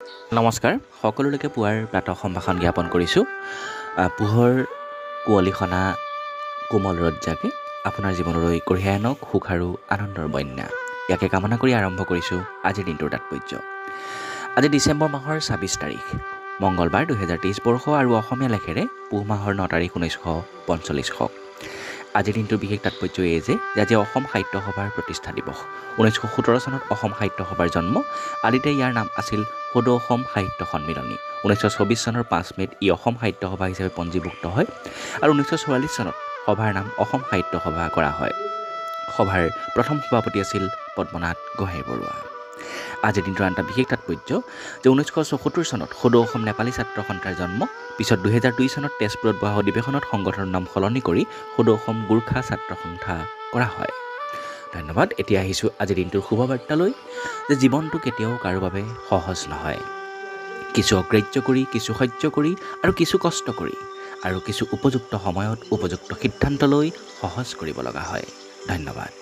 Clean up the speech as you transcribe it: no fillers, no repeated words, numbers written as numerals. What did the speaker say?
নমস্কাৰ, সকলোলৈকে পুৱাৰ প্ৰাতঃ সম্ভাষণ জ্ঞাপন কৰিছোঁ। পোহৰ কুঁৱলীসনা কোমল ৰজ্জাকে আপোনাৰ জীৱনলৈ কঢ়িয়াই আনক সুখ আৰু আনন্দৰ বন্যা। ইয়াকে কামনা কৰি আৰম্ভ কৰিছোঁ আজিৰ দিনটোৰ তাৎপৰ্য। আজি ডিচেম্বৰ মাহৰ ২৬ তাৰিখ, মংগলবাৰ ২০২৩ বৰ্ষ আৰু অসমীয়া লেখেৰে পুহ মাহৰ ৯ তাৰিখ ১৯৪৫। আজিৰ দিনটোৰ বিশেষ তাৎপৰ্য এই যে আজি অসম সাহিত্য সভাৰ প্ৰতিষ্ঠা দিৱস। ১৯১৭ চনত অসম সাহিত্য সভাৰ জন্ম। আদিতে ইয়াৰ নাম আছিল সদৌ অসম সাহিত্য সন্মিলনী। ১৯২৪ চনৰ ৫ মে'ত ই অসম সাহিত্য সভা হিচাপে পঞ্জীভুক্ত হয় আৰু ১৯৪৪ চনত সভাৰ নাম অসম সাহিত্য সভা কৰা হয়। সভাৰ প্ৰথম সভাপতি আছিল পদ্মনাথ গোহাঞিবৰুৱা। আজিৰ দিনটোৰ আন এটা বিশেষ তাৎপৰ্য যে ১৯৭৪ চনত সদৌ অসম নেপালী ছাত্ৰ সন্থাৰ জন্ম। পিছত ২০০২ চনত তেজপুৰত বহা অধিৱেশনত সংগঠনৰ নাম সলনি কৰি সদৌ অসম গোৰ্খা ছাত্ৰ সন্থা কৰা হয়। ধন্যবাদ। এতিয়া আহিছোঁ আজিৰ দিনটোৰ শুভবাৰ্তালৈ যে জীৱনটো কেতিয়াও কাৰো বাবে সহজ নহয়। কিছু অগ্ৰাহ্য কৰি, কিছু সহ্য কৰি আৰু কিছু কষ্ট কৰি আৰু কিছু উপযুক্ত সময়ত উপযুক্ত সিদ্ধান্ত লৈ সহজ কৰিব লগা হয়। ধন্যবাদ।